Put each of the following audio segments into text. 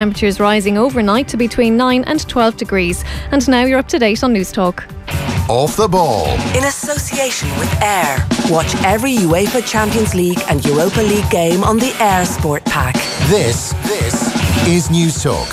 Temperatures rising overnight to between 9 and 12 degrees. And now you're up to date on News Talk. Off the Ball. In association with Air. Watch every UEFA Champions League and Europa League game on the Air Sport Pack. This is News Talk.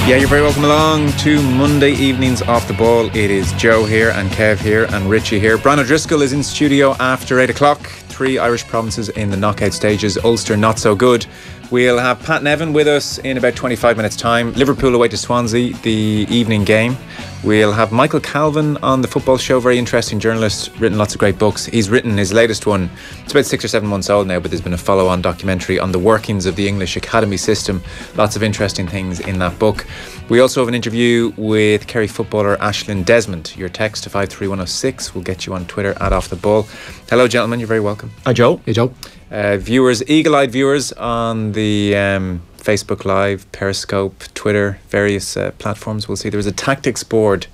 Yeah, you're very welcome along to Monday evening's Off the Ball. It is Joe here and Kev here and Richie here. Brian O'Driscoll is in studio after 8 o'clock. 3 Irish provinces in the knockout stages. Ulster not so good. We'll have Pat Nevin with us in about 25 minutes time. Liverpool away to Swansea, the evening game. We'll have Michael Calvin on the football show, very interesting journalist, written lots of great books. He's written his latest one. It's about 6 or 7 months old now, but there's been a follow-on documentary on the workings of the English academy system. Lots of interesting things in that book. We also have an interview with Kerry footballer Aislinn Desmond. Your text to 53106 will get you on Twitter at Off the Ball. Hello, gentlemen. You're very welcome. Hi, Joe. Hey, Joe. Viewers, eagle-eyed viewers on the Facebook Live, Periscope, Twitter, various platforms. We'll see there's a tactics board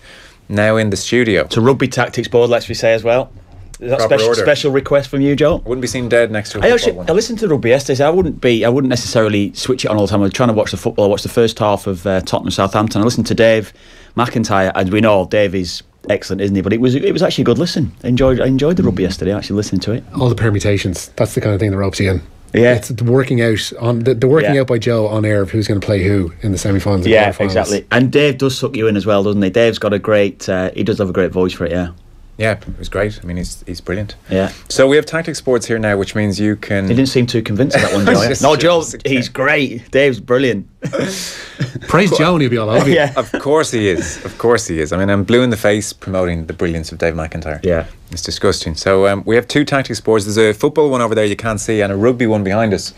now in the studio. It's a rugby tactics board, let's say as well. Is that special request from you, Joe? Wouldn't be seen dead next to a football one. I listened to the rugby yesterday. So I wouldn't necessarily switch it on all the time. I was trying to watch the football. I watched the first half of Tottenham Southampton. I listened to Dave McIntyre, and we know Dave is excellent, isn't he? But it was actually a good listen. I enjoyed the rugby yesterday, actually listening to it. All the permutations, that's the kind of thing that ropes you in. Yeah, it's the working out on the working out by Joe on air of who's going to play who in the semi-finals. And quarterfinals. Exactly. And Dave does suck you in as well, doesn't he? Dave's got a great. He does have a great voice for it. Yeah. Yeah, it was great. I mean, he's brilliant. Yeah. So we have tactics boards here now, which means you can... He didn't seem too convinced of that one, Joe. No, Joe, he's great. Dave's brilliant. Praise Joe and he'll be all over you. Yeah. Of course he is. Of course he is. I mean, I'm blue in the face promoting the brilliance of Dave McIntyre. Yeah. It's disgusting. So we have 2 tactics boards. There's a football one over there you can't see and a rugby one behind us,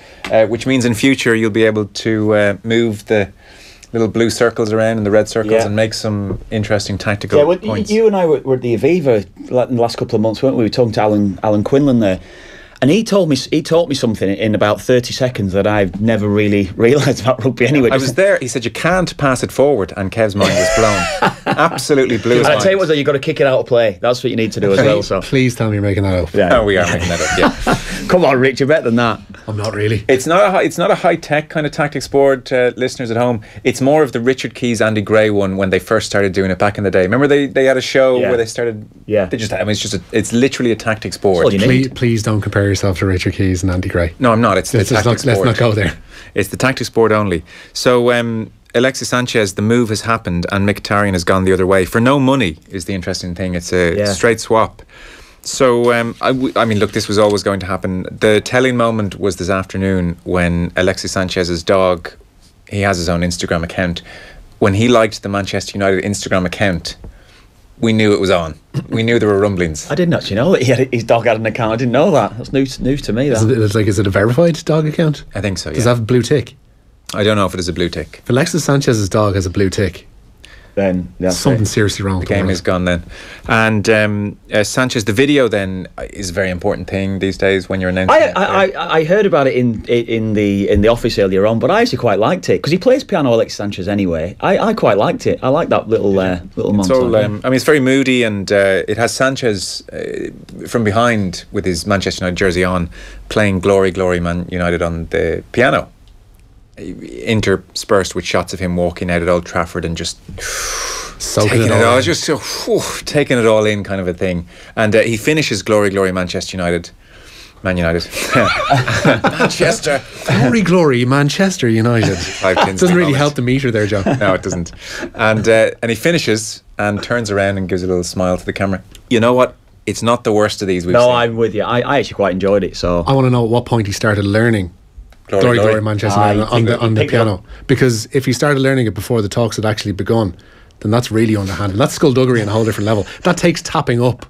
which means in future you'll be able to move the little blue circles around and the red circles and make some interesting tactical points. You and I were at the Aviva in the last couple of months, weren't we? We were talking to Alan Quinlan there, and he taught me something in about 30 seconds that I've never really realised about rugby anyway. I was there. He said you can't pass it forward, and Kev's mind was blown. Absolutely blew his mind. I tell you what, though, you've got to kick it out of play. That's what you need to do as well. So please tell me you're making that up. Yeah. No, we are making that up. Yeah. Come on, Rich, you're better than that. I'm not really. It's not a high tech kind of tactics board, listeners at home. It's more of the Richard Keys, Andy Gray one when they first started doing it back in the day. Remember they had a show where they started. Yeah. They just. I mean, it's literally a tactics board. Please don't compare yourself to Richard Keys and Andy Gray. No, I'm not. It's the tactics board. Let's not go there. It's the tactics board only. So Alexis Sanchez, the move has happened and Mkhitaryan has gone the other way for no money is the interesting thing. It's a straight swap. So I mean, look, this was always going to happen. The telling moment was this afternoon when Alexis Sanchez's dog, he has his own Instagram account, when he liked the Manchester United Instagram account, we knew it was on. We knew there were rumblings. I didn't actually know that his dog had an account. I didn't know that. That's news to me. That. Is it a verified dog account? I think so, yeah. Does it have a blue tick? I don't know if it is a blue tick. If Alexis Sanchez's dog has a blue tick, then something seriously wrong. The game is gone then. And Sanchez, the video then is a very important thing these days when you're announcing. I heard about it in the office earlier on, but I actually quite liked it because he plays piano, Alexis Sanchez anyway. I quite liked it. I like that little montage. I mean, it's very moody, and it has Sanchez from behind with his Manchester United jersey on, playing "Glory, Glory, Man United" on the piano, interspersed with shots of him walking out at Old Trafford and just taking it all, taking it all in, kind of a thing. And he finishes "Glory, Glory, Manchester United." Man United. Manchester. Glory, glory, Manchester United. Doesn't really help the meter there, John. No, it doesn't. And he finishes and turns around and gives a little smile to the camera. You know what? It's not the worst of these we've seen. No, I'm with you. I actually quite enjoyed it. So I want to know at what point he started learning Glory, Glory, Manchester United on the piano. Because if he started learning it before the talks had actually begun, then that's really underhanded. That's skullduggery on a whole different level. That takes tapping up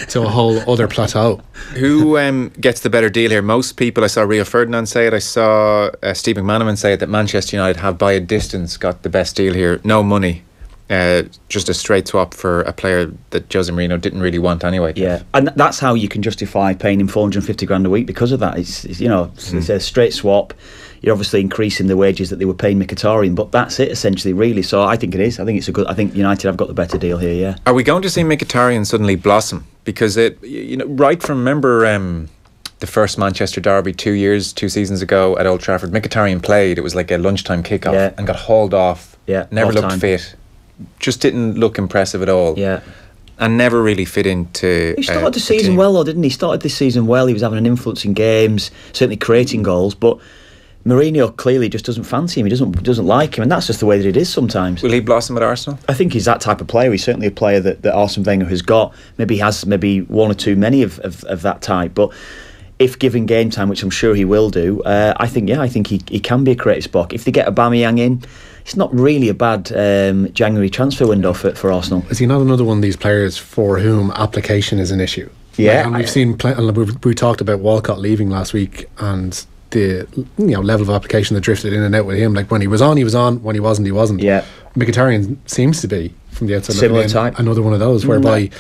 to a whole other plateau. Who gets the better deal here? Most people, I saw Rio Ferdinand say it, I saw Steve McManaman say it, that Manchester United have by a distance got the best deal here. No money, just a straight swap for a player that Jose Mourinho didn't really want anyway. Yeah, and that's how you can justify paying him 450 grand a week because of that. It's it's a straight swap. You're obviously increasing the wages that they were paying Mkhitaryan, but that's it essentially, really. So I think it is. I think it's a good. I think United have got the better deal here. Yeah. Are we going to see Mkhitaryan suddenly blossom? Because right from remember the first Manchester derby 2 seasons ago at Old Trafford. Mkhitaryan played. It was like a lunchtime kickoff and got hauled off. Yeah, never looked time. fit. Just didn't look impressive at all. Yeah. And never really fit into. He started the season well, though, didn't he? Started this season well. He was having an influence in games, certainly creating goals, but Mourinho clearly just doesn't fancy him. He doesn't like him, and that's just the way that it is sometimes. Will he blossom at Arsenal? I think he's that type of player. He's certainly a player that Arsene Wenger has got. Maybe he has one or too many of that type, but if given game time, which I'm sure he will do, I think he can be a creative spark. If they get Aubameyang in, it's not really a bad January transfer window for Arsenal. Is he not another one of these players for whom application is an issue? Yeah, and we've seen. We talked about Walcott leaving last week, and the level of application that drifted in and out with him. Like when he was on, he was on. When he wasn't. Yeah, Mkhitaryan seems to be, from the outside, similar type. Another one of those whereby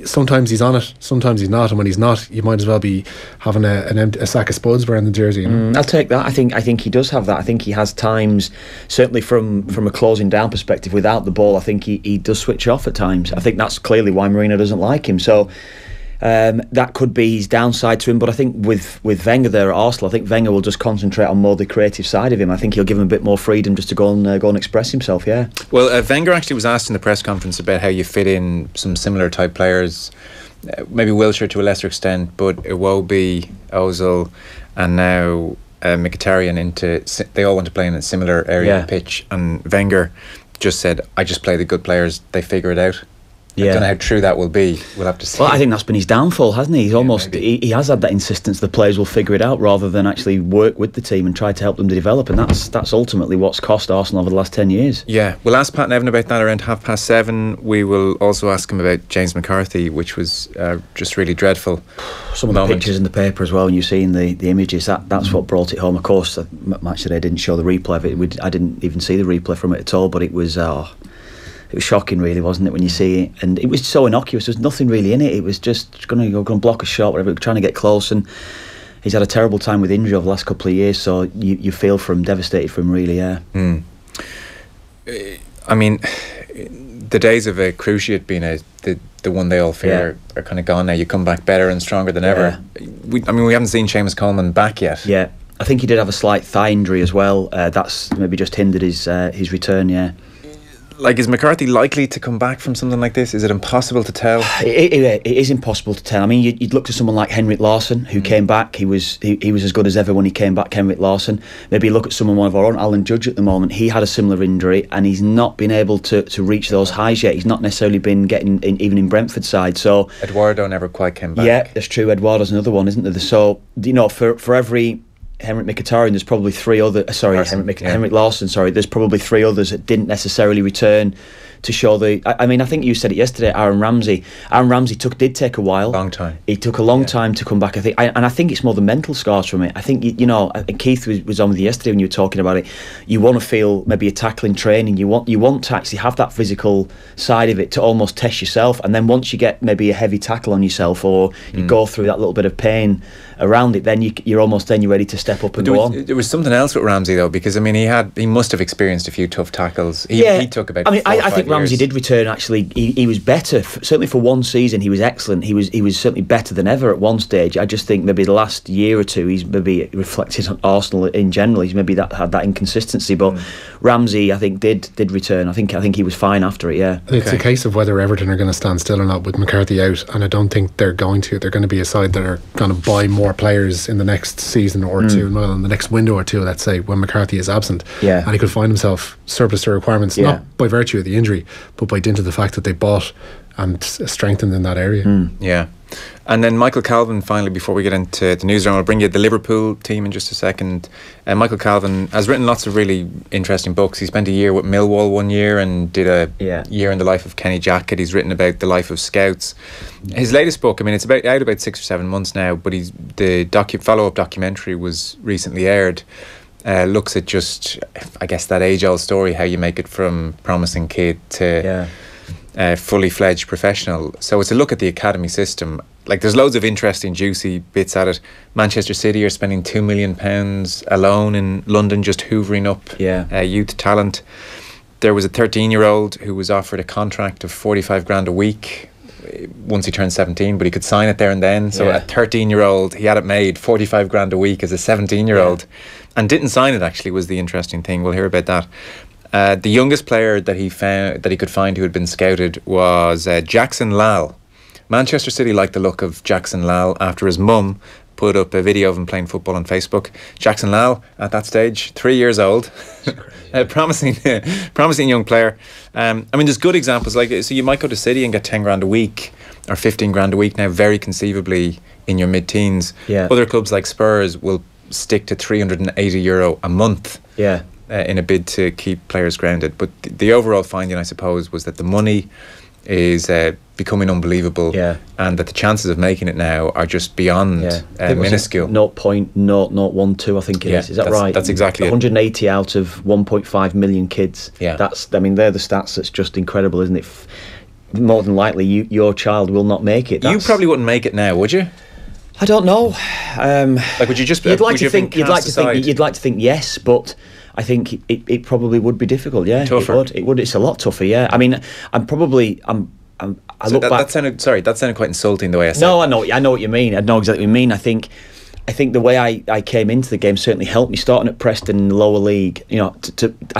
sometimes he's on it, sometimes he's not, and when he's not, you might as well be having a sack of spuds wearing the jersey. I'll take that. I think he does have that. I think he has times, certainly from a closing down perspective, without the ball. I think he does switch off at times. I think that's clearly why Mourinho doesn't like him. So that could be his downside to him. But I think with Wenger there at Arsenal, I think Wenger will just concentrate on more the creative side of him. I think he'll give him a bit more freedom just to go and express himself. Yeah. Well, Wenger actually was asked in the press conference about how you fit in some similar type players, maybe Wilshere to a lesser extent, but Iwobi, Ozil, and now Mkhitaryan they all want to play in a similar area of the pitch, and Wenger just said, "I just play the good players; they figure it out." I don't know how true that will be. We'll have to see. Well, I think that's been his downfall, hasn't he? He has had that insistence the players will figure it out rather than actually work with the team and try to help them to develop, and that's ultimately what's cost Arsenal over the last 10 years. Yeah, we'll ask Pat Nevin about that around 7:30. We will also ask him about James McCarthy, which was just really dreadful. Some of the pictures in the paper as well, and you've seen the images, that's what brought it home. Of course, the match today didn't show the replay of it. I didn't even see the replay from it at all, but it was shocking, really, wasn't it, when you see it? And it was so innocuous. There's nothing really in it. It was just going to block a shot, whatever, trying to get close. And he's had a terrible time with injury over the last couple of years. So you feel for him, devastated for him, really. Yeah. I mean, the days of a cruciate being the one they all fear are kind of gone now. You come back better and stronger than ever. We haven't seen Seamus Coleman back yet. Yeah, I think he did have a slight thigh injury as well. That's maybe just hindered his return. Yeah. Like, is McCarthy likely to come back from something like this? Is it impossible to tell? It is impossible to tell. I mean, you'd look to someone like Henrik Larsson, who came back. He was as good as ever when he came back, Henrik Larsson. Maybe look at one of our own, Alan Judge, at the moment. He had a similar injury, and he's not been able to reach those highs yet. He's not necessarily been getting even in Brentford's side. So Eduardo never quite came back. Yeah, that's true. Eduardo's another one, isn't there? So, for every Henrikh Mkhitaryan, there's probably three other. Henrik Larsson. Sorry, there's probably three others that didn't necessarily return to show the. I mean, I think you said it yesterday. Aaron Ramsey did take a while. Long time. He took a long time to come back. I think it's more the mental scars from it. I think Keith was on with you yesterday when you were talking about it. You want to feel maybe a tackling training. You want to actually have that physical side of it to almost test yourself. And then once you get maybe a heavy tackle on yourself, or you go through that little bit of pain around it, then you're ready to step up and go on. There was something else with Ramsey though, because I mean he must have experienced a few tough tackles. He took about. I think Ramsey did return. Actually, he was better. Certainly for one season, he was excellent. He was certainly better than ever at one stage. I just think maybe the last year or two, he's maybe reflected on Arsenal in general. He's maybe had that inconsistency. But Ramsey, I think, did return. I think he was fine after it. Yeah, it's a case of whether Everton are going to stand still or not with McCarthy out, and I don't think they're going to. They're going to be a side that are going to buy more players in the next season or two, well, in the next window or two, let's say, when McCarthy is absent. Yeah, and he could find himself surplus to requirements, not by virtue of the injury, but by dint of the fact that they bought and strengthened in that area. Yeah. And then Michael Calvin, finally, before we get into the newsroom, I'll bring you the Liverpool team in just a second. Michael Calvin has written lots of really interesting books. He spent a year with Millwall one year and did a year in the life of Kenny Jackett. He's written about the life of scouts. His latest book, I mean, it's out about 6 or 7 months now, but the follow-up documentary was recently aired. Looks at just, I guess, that age-old story, how you make it from promising kid to fully fledged professional. So it's a look at the academy system. Like, there's loads of interesting, juicy bits at it. Manchester City are spending £2 million alone in London just hoovering up youth talent. There was a 13-year-old who was offered a contract of 45 grand a week once he turned 17, but he could sign it there and then. So a 13-year-old, he had it made 45 grand a week as a 17-year-old, and didn't sign it. Actually, was the interesting thing. We'll hear about that. The youngest player that he could find who had been scouted was Jackson Lal. Manchester City liked the look of Jackson Lal after his mum put up a video of him playing football on Facebook. Jackson Lal, at that stage, 3 years old. Promising young player. I mean, there's good examples. Like, so you might go to City and get 10 grand a week or 15 grand a week now, very conceivably in your mid-teens. Other clubs like Spurs will stick to €380 a month in a bid to keep players grounded. But the overall finding, I suppose, was that the money is becoming unbelievable, and that the chances of making it now are just beyond minuscule. 0.0012, I think it is. Is that right? That's exactly 180 out of 1.5 million kids. They're the stats. That's just incredible, isn't it? More than likely, your child will not make it. You probably wouldn't make it now, would you? I don't know. Like, would you just? You'd like to think yes, but I think it probably would be difficult. Yeah, tougher. It would. It's a lot tougher. Yeah. I mean, that sounded quite insulting the way I said. No, I know what you mean. I know exactly what you mean. I think the way I came into the game certainly helped me. Starting at Preston in the lower league, I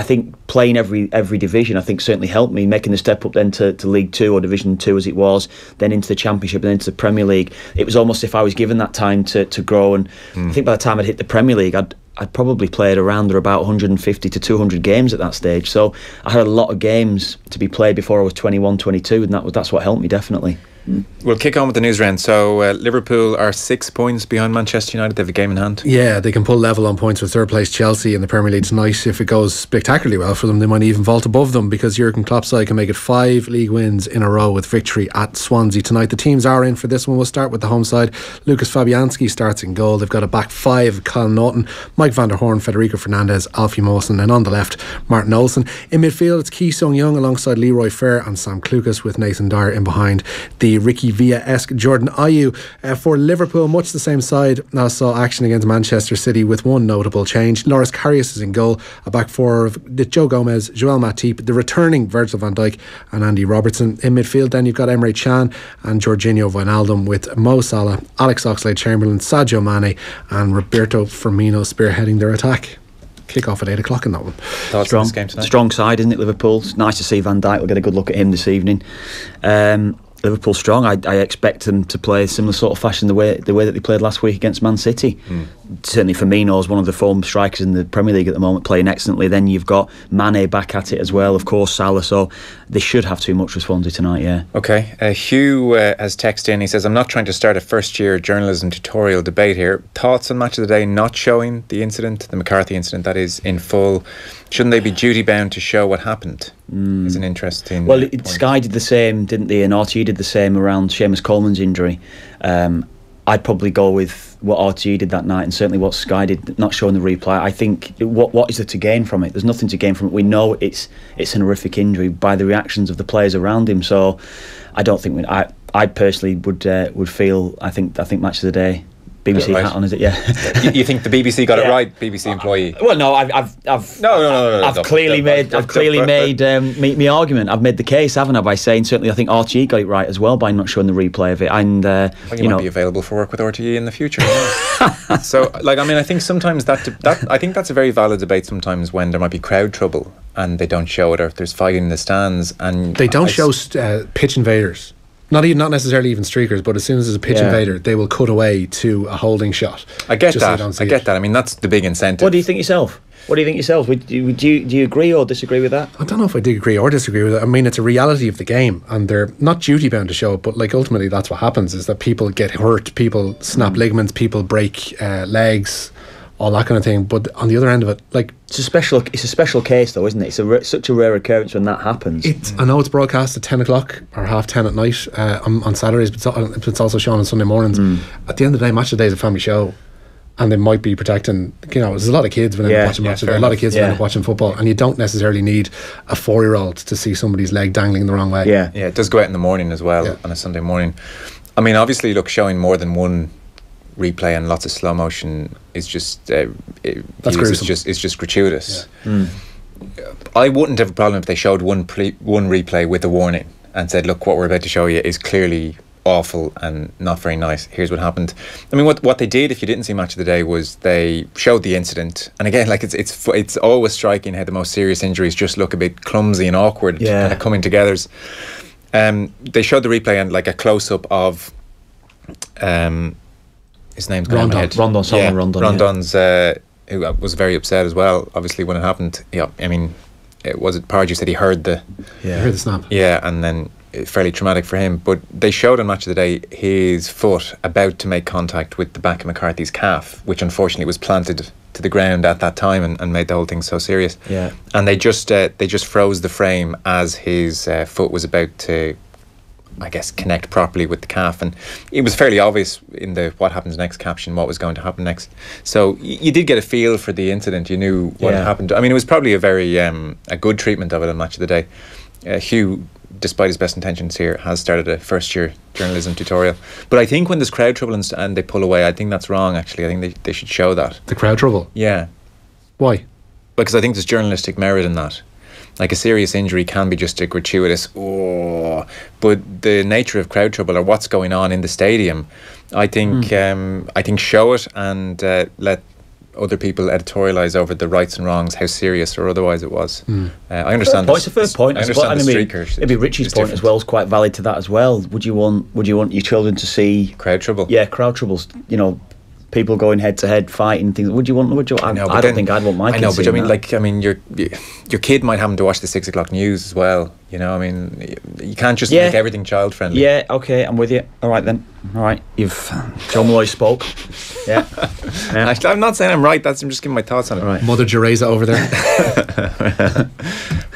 think playing every division, I think certainly helped me. Making the step up then to League 2 or Division 2 as it was, then into the Championship and then into the Premier League. It was almost as if I was given that time to grow. And I think by the time I'd hit the Premier League, I'd probably played around or about 150 to 200 games at that stage. So I had a lot of games to be played before I was 21, 22, and that's what helped me, definitely. We'll kick on with the news round. So Liverpool are 6 points behind Manchester United. They have a game in hand. Yeah, they can pull level on points with third place Chelsea in the Premier League tonight. If it goes spectacularly well for them, they might even vault above them, because Jurgen Klopp's side can make it 5 league wins in a row with victory at Swansea tonight. The teams are in for this one. We'll start with the home side. Lucas Fabianski starts in goal. They've got a back 5, Colin Naughton, Mike van der Horn, Federico Fernandez, Alfie Mawson, and on the left Martin Olsen. In midfield it's Ki Sung Young alongside Leroy Fer and Sam Clucas, with Nathan Dyer in behind the Ricky Villa-esque Jordan Ayew. For Liverpool, much the same side as saw action against Manchester City, with one notable change. Loris Karius is in goal, a back 4 of Joe Gomez, Joel Matip, the returning Virgil van Dijk and Andy Robertson. In midfield then you've got Emre Can and Jorginho Wijnaldum, with Mo Salah, Alex Oxlade-Chamberlain, Sadio Mane and Roberto Firmino spearheading their attack. Kick off at 8 o'clock in that one. Strong side, isn't it, Liverpool? It's nice to see Van Dijk. We'll get a good look at him this evening. Liverpool strong. I expect them to play a similar sort of fashion the way that they played last week against Man City. Certainly Firmino is one of the form strikers in the Premier League at the moment, playing excellently. Then you've got Mane back at it as well, of course, Salah. So they should have too much for Swansea tonight. Yeah. Okay. Hugh has texted in. He says, "I'm not trying to start a first-year journalism tutorial debate here. Thoughts on Match of the Day not showing the incident, the McCarthy incident, that is, in full? Shouldn't they be duty bound to show what happened?" Is an interesting. Well, Sky did the same, didn't they? And RTE did the same around Seamus Coleman's injury. I'd probably go with what RTE did that night, and certainly what Sky did, not showing the replay. I think what is there to gain from it? There's nothing to gain from it. We know it's an horrific injury by the reactions of the players around him. So I don't think I personally would feel. I think Match of the Day. BBC hat on, is it? Yeah. You think the BBC got it right, BBC employee? Well, no, I've clearly made my argument. I've made the case, haven't I, by saying certainly I think RTE got it right as well by not showing the replay of it. And you might be available for work with RTE in the future. So, I think sometimes I think that's a very valid debate. Sometimes when there might be crowd trouble and they don't show it, or if there's fighting in the stands and they don't show pitch invaders. Not necessarily even streakers, but as soon as there's a pitch invader, they will cut away to a holding shot. I get that. I mean, that's the big incentive. What do you think yourself? Do you agree or disagree with that? I don't know if I do agree or disagree with it. I mean, it's a reality of the game, and they're not duty bound to show it, but ultimately that's what happens, is that people get hurt, people snap ligaments, people break legs, all that kind of thing. But on the other end of it, it's a special case, though, isn't it? It's such a rare occurrence when that happens. I know it's broadcast at 10 o'clock or 10:30 at night on Saturdays, but it's also shown on Sunday mornings. At the end of the day, Match of the Day is a family show, and they might be protecting. There's a lot of kids when they're watching Match of the Day. A lot of kids end up watching football, and you don't necessarily need a 4-year-old to see somebody's leg dangling the wrong way. Yeah, it does go out in the morning as well, on a Sunday morning. I mean, obviously, showing more than one replay and lots of slow motion is just it's just gratuitous. I wouldn't have a problem if they showed one replay with a warning and said, look, what we're about to show you is clearly awful and not very nice. Here's what happened. I mean, what they did, if you didn't see Match of the Day, was they showed the incident. And again, like it's always striking how the most serious injuries just look a bit clumsy and awkward, kind of coming together. They showed the replay and like a close up of his name's Rondon's who was very upset as well, obviously, when it happened. Yeah, I mean, Pardew said he heard the snap. Yeah, and then fairly traumatic for him. But they showed on Match of the Day his foot about to make contact with the back of McCarthy's calf, which unfortunately was planted to the ground at that time and made the whole thing so serious. Yeah. And they just froze the frame as his foot was about to, I guess, connect properly with the calf, and it was fairly obvious in the what happens next caption what was going to happen next. So you did get a feel for the incident. You knew what had happened. I mean, it was probably a very a good treatment of it on Match of the Day. Hugh, despite his best intentions here, has started a first-year journalism tutorial. But I think when there's crowd trouble and they pull away, I think that's wrong, actually. I think they should show that. The crowd trouble? Yeah. Why? Because I think there's journalistic merit in that. Like, a serious injury can be just a gratuitous, but the nature of crowd trouble, or what's going on in the stadium, I think show it and let other people editorialise over the rights and wrongs, how serious or otherwise it was. I understand. It's a fair point. I understand the streaker. Maybe Richie's point as well is quite valid to that as well. Would you want your children to see crowd trouble? Yeah, crowd troubles. You know, people going head to head fighting things. I don't think I'd want my kids. I know, but I mean, your kid might happen to watch the 6 o'clock news as well. You know, I mean, you can't just make everything child friendly. Yeah, okay, I'm with you. All right then. All right, John Molloy spoke. Yeah. I'm not saying I'm right. I'm just giving my thoughts on it. Right. Mother Jereza over there.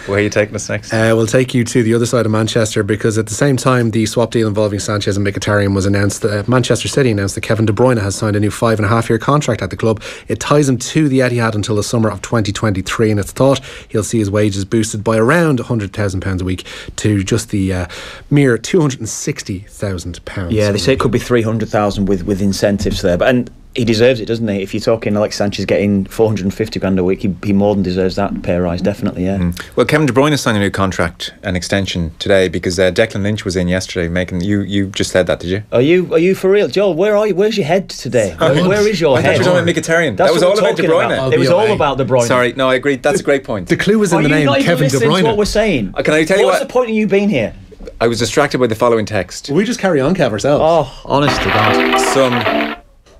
Where are you taking us next? We'll take you to the other side of Manchester, because at the same time the swap deal involving Sanchez and Mkhitaryan was announced, Manchester City announced that Kevin De Bruyne has signed a new 5.5-year contract at the club. It ties him to the Etihad until the summer of 2023, and it's thought he'll see his wages boosted by around £100,000 a week to just the mere £260,000. Yeah, they say it could be 300,000 with incentives there, and he deserves it, doesn't he? If you're talking Alexis Sanchez getting 450 grand a week, he more than deserves that pay rise, definitely. Yeah. Well, Kevin De Bruyne has signed a new contract, an extension today, because Declan Lynch was in yesterday making. You just said that, did you? Are you for real, Joel? Where are you? Where's your head today? Where is your head? I thought you were talking about Mkhitaryan. That was all about De Bruyne. It was all about De Bruyne. Sorry, no, I agree. That's a great point. The clue was in the name, Kevin De Bruyne. What we're saying? Can I tell you what's the point of you being here? I was distracted by the following text. Will we just carry on, Kev, ourselves? Oh, honest to God.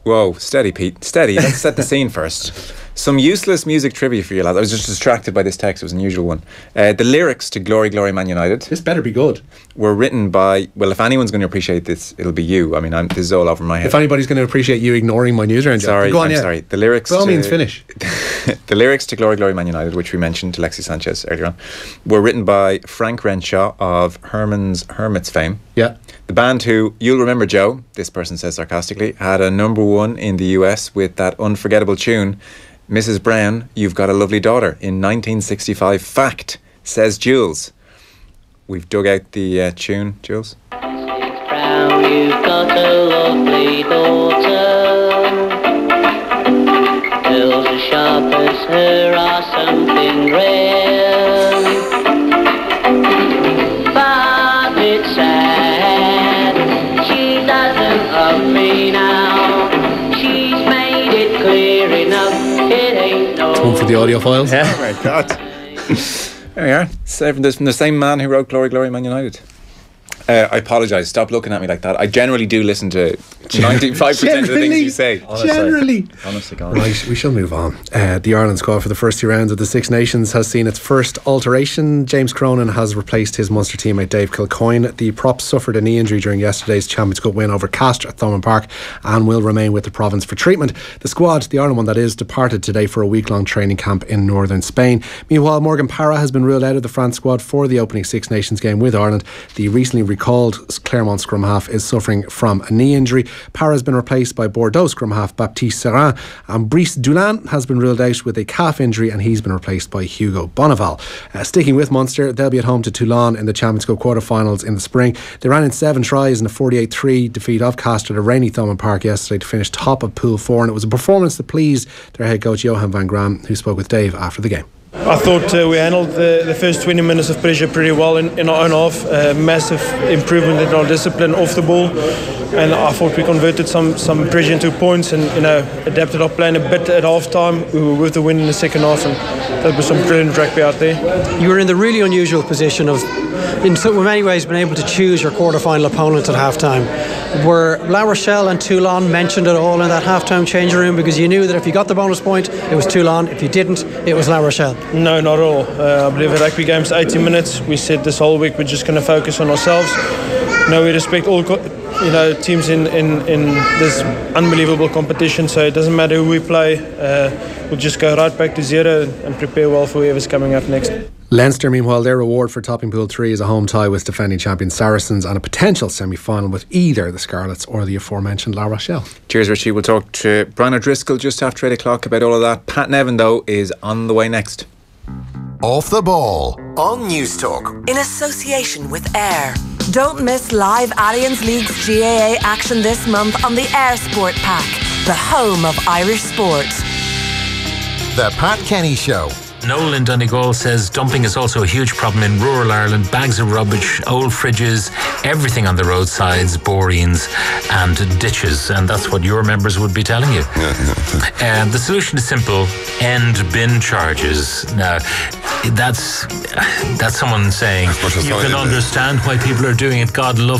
Whoa, steady, Pete. Steady. Let's set the scene first. Some useless music trivia for you, lads. I was just distracted by this text. It was an unusual one. The lyrics to Glory, Glory, Man United. This better be good. Were written by, well, if anyone's going to appreciate this, it'll be you. I mean, this is all over my head. If anybody's going to appreciate you ignoring my Newsround, sorry, go on, sorry. The lyrics. By all means, finish. The lyrics to Glory, Glory, Man United, which we mentioned, Alexis Sanchez earlier on, were written by Frank Renshaw of Herman's Hermits fame. Yeah. The band who, you'll remember, Joe, this person says sarcastically, had a #1 in the US with that unforgettable tune, Mrs. Brown, You've Got a Lovely Daughter, in 1965. Fact, says Jules. We've dug out the tune, Jules. Mrs. Brown, you've got a lovely daughter. Girls as sharp as her are something rare. But it's sad, she doesn't love me now. She's made it clear enough, it ain't no. One for the audio files. Yeah. Oh my God. There we are. From the same man who wrote Glory, Glory, Man United. I apologise. Stop looking at me like that. I generally do listen to 95% of the things you say. Honestly, God. Right, we shall move on. The Ireland squad for the first 2 rounds of the Six Nations has seen its first alteration. James Cronin has replaced his Munster teammate Dave Kilcoyne. The prop suffered a knee injury during yesterday's Champions Cup win over Castres at Thomond Park and will remain with the province for treatment. The squad, the Ireland one that is, departed today for a week-long training camp in northern Spain. Meanwhile, Morgan Parra has been ruled out of the France squad for the opening Six Nations game with Ireland. The recently recalled Clermont scrum half is suffering from a knee injury. Parra has been replaced by Bordeaux scrum half Baptiste Serin, and Brice Dulin has been ruled out with a calf injury, and he's been replaced by Hugo Bonneval. Sticking with Munster, they'll be at home to Toulon in the Champions Cup quarter-finals in the spring. They ran in 7 tries in a 48-3 defeat of Castres at a rainy Thomond Park yesterday to finish top of Pool 4, and it was a performance that pleased their head coach Johan van Graan, who spoke with Dave after the game. I thought we handled the first 20 minutes of pressure pretty well in our own half. Massive improvement in our discipline off the ball, and I thought we converted some pressure into points and adapted our plan a bit at half time. We were with the win in the second half, and that was some brilliant rugby out there. You were in the really unusual position of, in many ways, being able to choose your quarter-final opponents at half-time. Were La Rochelle and Toulon mentioned at all in that half-time changing room? Because you knew that if you got the bonus point, it was Toulon. If you didn't, it was La Rochelle. No, not at all. I believe a rugby game's 80 minutes. We said this whole week we're just going to focus on ourselves. We respect all teams in this unbelievable competition, so it doesn't matter who we play. We'll just go right back to zero and prepare well for whoever's coming up next. Leinster, meanwhile, their reward for topping Pool 3 is a home tie with defending champion Saracens and a potential semi-final with either the Scarlets or the aforementioned La Rochelle. Cheers, Richie. We'll talk to Brian O'Driscoll just after 8 o'clock about all of that. Pat Nevin, though, is on the way next. Off the Ball on News Talk. In association with AIR. Don't miss live Allianz League's GAA action this month on the AIR Sport Pack, the home of Irish sport. The Pat Kenny Show. Noel in Donegal says dumping is also a huge problem in rural Ireland. Bags of rubbish, old fridges, everything on the roadsides, borings and ditches. And that's what your members would be telling you. The solution is simple: end bin charges. Now, that's someone saying, you can understand why people are doing it. God love